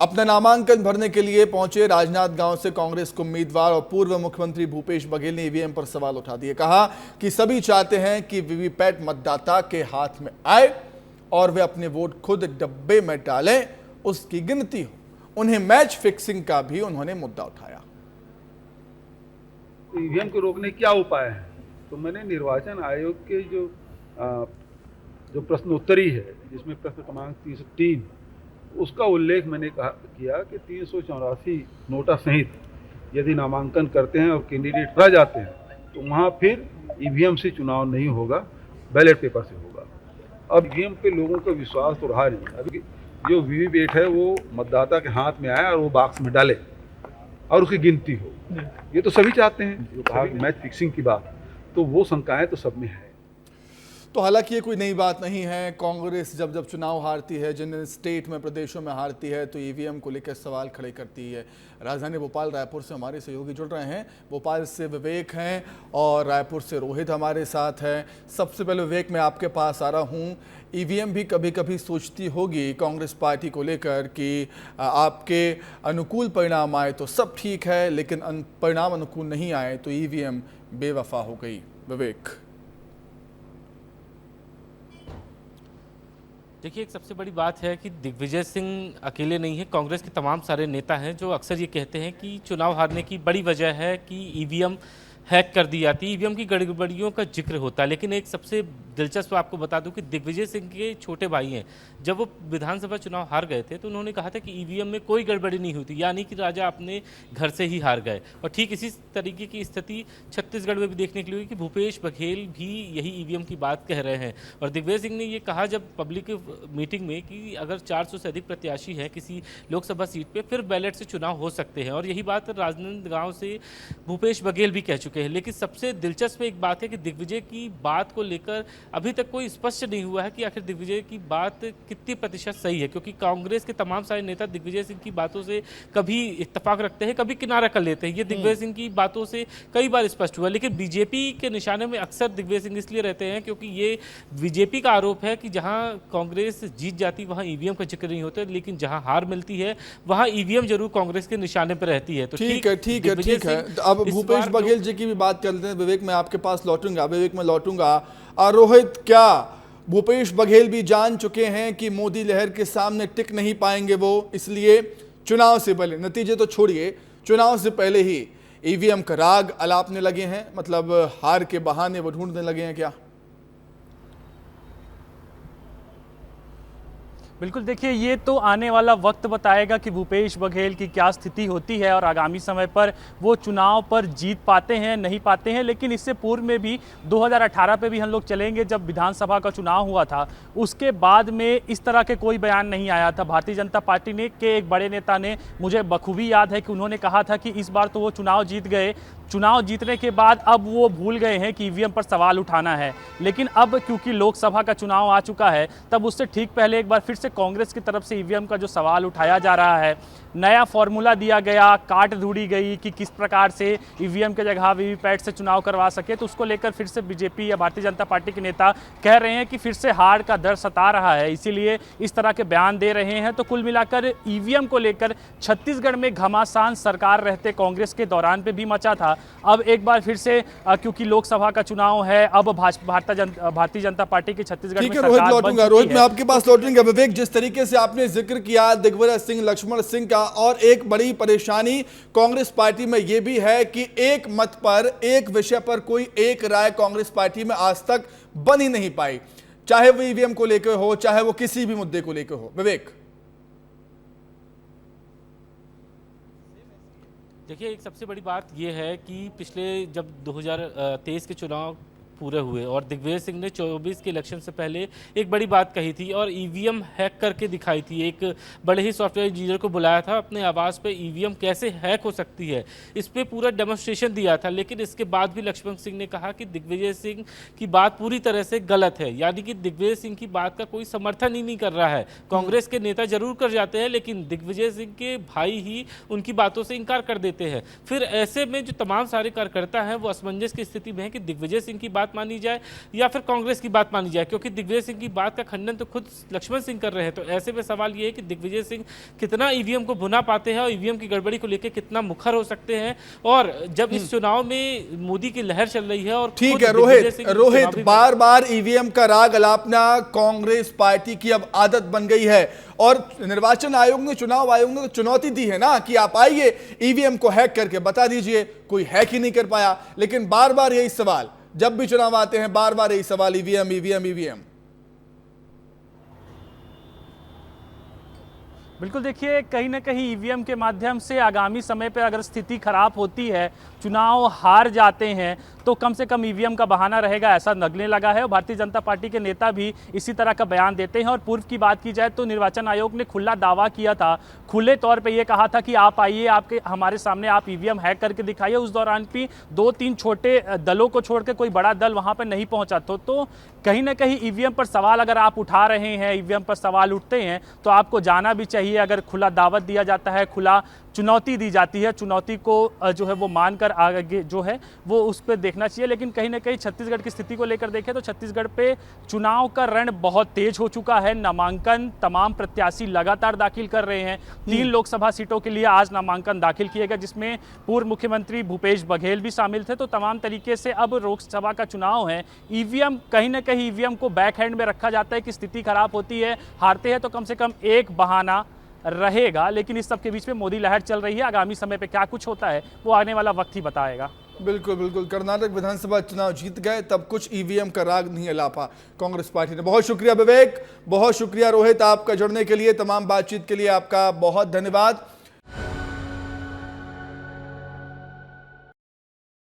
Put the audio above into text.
अपना नामांकन भरने के लिए पहुंचे राजनांदगांव से कांग्रेस के उम्मीदवार और पूर्व मुख्यमंत्री भूपेश बघेल ने ईवीएम पर सवाल उठा दिए। कहा कि सभी चाहते हैं कि वीवीपैट मतदाता के हाथ में आए और वे अपने वोट खुद डब्बे में डालें, उसकी गिनती हो। उन्हें मैच फिक्सिंग का भी उन्होंने मुद्दा उठाया। ईवीएम को रोकने क्या उपाय है? तो मैंने निर्वाचन आयोग के जो प्रश्नोत्तरी है, जिसमें प्रश्न क्रमांक 303, उसका उल्लेख मैंने किया कि 384 नोटा सहित यदि नामांकन करते हैं और कैंडिडेट रह जाते हैं तो वहाँ फिर ईवीएम से चुनाव नहीं होगा, बैलेट पेपर से होगा। अब ईवीएम पे लोगों का विश्वास तो रहा नहीं। अभी जो वीवीपैट है वो मतदाता के हाथ में आए और वो बॉक्स में डाले और उसकी गिनती हो, ये तो सभी चाहते हैं। जो कहा मैच फिक्सिंग की बात, तो वो शंकाएं तो सब में है। तो हालांकि ये कोई नई बात नहीं है। कांग्रेस जब जब चुनाव हारती है, जिन स्टेट में, प्रदेशों में हारती है, तो ईवीएम को लेकर सवाल खड़े करती है। राजधानी भोपाल, रायपुर से हमारे सहयोगी जुड़ रहे हैं। भोपाल से विवेक हैं और रायपुर से रोहित हमारे साथ हैं। सबसे पहले विवेक, मैं आपके पास आ रहा हूँ। ईवीएम भी कभी कभी सोचती होगी कांग्रेस पार्टी को लेकर कि आपके अनुकूल परिणाम आए तो सब ठीक है, लेकिन परिणाम अनुकूल नहीं आए तो ईवीएम बेवफा हो गई। विवेक, देखिए, एक सबसे बड़ी बात है कि दिग्विजय सिंह अकेले नहीं है। कांग्रेस के तमाम सारे नेता हैं जो अक्सर ये कहते हैं कि चुनाव हारने की बड़ी वजह है कि ईवीएम हैक कर दी जाती है, ईवीएम की गड़बड़ियों का जिक्र होता है। लेकिन एक सबसे दिलचस्प आपको बता दूं कि दिग्विजय सिंह के छोटे भाई हैं, जब वो विधानसभा चुनाव हार गए थे तो उन्होंने कहा था कि ईवीएम में कोई गड़बड़ी नहीं हुई, यानी कि राजा अपने घर से ही हार गए। और ठीक इसी तरीके की स्थिति छत्तीसगढ़ में भी देखने के लिए हुई कि भूपेश बघेल भी यही ईवीएम की बात कह रहे हैं। और दिग्विजय सिंह ने ये कहा जब पब्लिक मीटिंग में कि अगर 400 से अधिक प्रत्याशी हैं किसी लोकसभा सीट पर, फिर बैलेट से चुनाव हो सकते हैं। और यही बात राजनांदगांव से भूपेश बघेल भी कह चुके हैं। लेकिन सबसे दिलचस्प एक बात है कि दिग्विजय की बात को लेकर अभी तक कोई स्पष्ट नहीं हुआ है कि आखिर दिग्विजय की बात कितनी प्रतिशत सही है, क्योंकि कांग्रेस के तमाम सारे नेता दिग्विजय सिंह की बातों से कभी इत्तेफाक रखते हैं, कभी किनारा कर लेते हैं। ये दिग्विजय सिंह की बातों से कई बार स्पष्ट हुआ। लेकिन बीजेपी के निशाने में अक्सर दिग्विजय सिंह इसलिए रहते हैं क्योंकि ये बीजेपी का आरोप है कि जहां कांग्रेस जीत जाती वहां ईवीएम का जिक्र नहीं होता, लेकिन जहां हार मिलती है वहां ईवीएम जरूर कांग्रेस के निशाने पर रहती है। तो ठीक है। अब भूपेश बघेल जी की भी बात कर लेते हैं। विवेक, मैं आपके पास लौटूंगा। विवेक, मैं लौटूंगा। रोहित, क्या भूपेश बघेल भी जान चुके हैं कि मोदी लहर के सामने टिक नहीं पाएंगे वो, इसलिए चुनाव से पहले, नतीजे तो छोड़िए, चुनाव से पहले ही ईवीएम का राग अलापने लगे हैं? मतलब हार के बहाने वो ढूंढने लगे हैं क्या? बिल्कुल, देखिए, ये तो आने वाला वक्त बताएगा कि भूपेश बघेल की क्या स्थिति होती है और आगामी समय पर वो चुनाव पर जीत पाते हैं नहीं पाते हैं। लेकिन इससे पूर्व में भी 2018 पे भी हम लोग चलेंगे, जब विधानसभा का चुनाव हुआ था, उसके बाद में इस तरह के कोई बयान नहीं आया था भारतीय जनता पार्टी ने के एक बड़े नेता ने। मुझे बखूबी याद है कि उन्होंने कहा था कि इस बार तो वो चुनाव जीत गए, चुनाव जीतने के बाद अब वो भूल गए हैं कि ईवीएम पर सवाल उठाना है। लेकिन अब क्योंकि लोकसभा का चुनाव आ चुका है, तब उससे ठीक पहले एक बार फिर से कांग्रेस की तरफ से ईवीएम का जो सवाल उठाया जा रहा है, नया फॉर्मूला दिया गया, काट ढूंढी गई कि किस प्रकार से ईवीएम की जगह वीवीपैट से चुनाव करवा सके। तो उसको लेकर फिर से बीजेपी या भारतीय जनता पार्टी के नेता कह रहे हैं कि फिर से हार का डर सता रहा है, इसीलिए इस तरह के बयान दे रहे हैं। तो कुल मिलाकर ईवीएम को लेकर छत्तीसगढ़ में घमासान सरकार रहते कांग्रेस के दौरान पे भी मचा था। अब एक बार फिर से क्योंकि लोकसभा का चुनाव है, अब भारतीय जनता पार्टी की छत्तीसगढ़ में सरकार लौटूंगा। रोहित, मैं आपके पास लौटूंगा। विवेक, जिस तरीके से आपने जिक्र किया दिग्विजय सिंह, लक्ष्मण सिंह का, और एक बड़ी परेशानी कांग्रेस पार्टी में यह भी है कि एक मत पर, एक विषय पर कोई एक राय कांग्रेस पार्टी में आज तक बन ही नहीं पाई, चाहे वो ईवीएम को लेकर हो, चाहे वो किसी भी मुद्दे को लेकर हो। विवेक, देखिए, एक सबसे बड़ी बात यह है कि पिछले जब 2023 के चुनाव पूरे हुए और दिग्विजय सिंह ने 24 के इलेक्शन से पहले एक बड़ी बात कही थी और ईवीएम हैक करके दिखाई थी। एक बड़े ही सॉफ्टवेयर इंजीनियर को बुलाया था अपने आवास पे, ईवीएम कैसे हैक हो सकती है इस पे पूरा डेमोन्स्ट्रेशन दिया था। लेकिन इसके बाद भी लक्ष्मण सिंह ने कहा कि दिग्विजय सिंह की बात पूरी तरह से गलत है, यानी कि दिग्विजय सिंह की बात का कोई समर्थन ही नहीं कर रहा है। कांग्रेस के नेता जरूर कर जाते हैं, लेकिन दिग्विजय सिंह के भाई ही उनकी बातों से इनकार कर देते हैं। फिर ऐसे में जो तमाम सारे कार्यकर्ता हैं वो असमंजस की स्थिति में है कि दिग्विजय सिंह की बात बात मानी जाए या फिर कांग्रेस की बात मानी जाए, क्योंकि दिग्विजय सिंह की बात का खंडन तो खुद लक्ष्मण सिंह कर रहे हैं। तो ऐसे में सवाल ये है कि दिग्विजय सिंह कितना ईवीएम को भुना पाते हैं और ईवीएम की गड़बड़ी को लेकर कितना मुखर हो सकते हैं। और जब इस चुनाव में मोदी की लहर चल रही है और ठीक है रोहित बार बार ईवीएम का राग अलापना कांग्रेस पार्टी की अब आदत बन गई है और निर्वाचन आयोग ने, चुनाव आयोग ने चुनौती दी है ना कि आप आइए ईवीएम को हैक करके बता दीजिए। कोई हैक ही नहीं कर पाया, लेकिन बार बार यही सवाल, जब भी चुनाव आते हैं बार बार यही सवाल, ईवीएम ईवीएम ईवीएम। बिल्कुल, देखिए कहीं ना कहीं ईवीएम के माध्यम से आगामी समय पर अगर स्थिति खराब होती है, चुनाव हार जाते हैं, तो कम से कम ईवीएम का बहाना रहेगा, ऐसा लगने लगा है। और भारतीय जनता पार्टी के नेता भी इसी तरह का बयान देते हैं। और पूर्व की बात की जाए तो निर्वाचन आयोग ने खुला दावा किया था, खुले तौर पे ये कहा था कि आप आइए, आपके हमारे सामने आप ईवीएम हैक करके दिखाइए। उस दौरान भी 2-3 छोटे दलों को छोड़ के कोई बड़ा दल वहां पर नहीं पहुंचा। तो कहीं ना कहीं ईवीएम पर सवाल अगर आप उठा रहे हैं, ईवीएम पर सवाल उठते हैं, तो आपको जाना भी चाहिए। अगर खुला दावत दिया जाता है, खुला चुनौती दी जाती है, चुनौती को जो है वो मानकर आगे जो है वो उस पर देखना चाहिए। लेकिन कहीं ना कहीं छत्तीसगढ़ की स्थिति को लेकर देखें तो छत्तीसगढ़ पे चुनाव का रण बहुत तेज हो चुका है। नामांकन तमाम प्रत्याशी लगातार दाखिल कर रहे हैं। 3 लोकसभा सीटों के लिए आज नामांकन दाखिल किए गए, जिसमें पूर्व मुख्यमंत्री भूपेश बघेल भी शामिल थे। तो तमाम तरीके से अब लोकसभा का चुनाव है, ईवीएम कहीं ना कहीं ईवीएम को बैक हैंड में रखा जाता है कि स्थिति खराब होती है, हारते हैं तो कम से कम एक बहाना रहेगा। लेकिन इस सब के बीच में मोदी लहर चल रही है, आगामी समय पे क्या कुछ होता है वो आने वाला वक्त ही बताएगा। बिल्कुल बिल्कुल, कर्नाटक विधानसभा चुनाव जीत गए, तब कुछ ईवीएम का राग नहीं अलापा कांग्रेस पार्टी ने। बहुत शुक्रिया विवेक, बहुत शुक्रिया रोहित, आपका जुड़ने के लिए, तमाम बातचीत के लिए आपका बहुत धन्यवाद।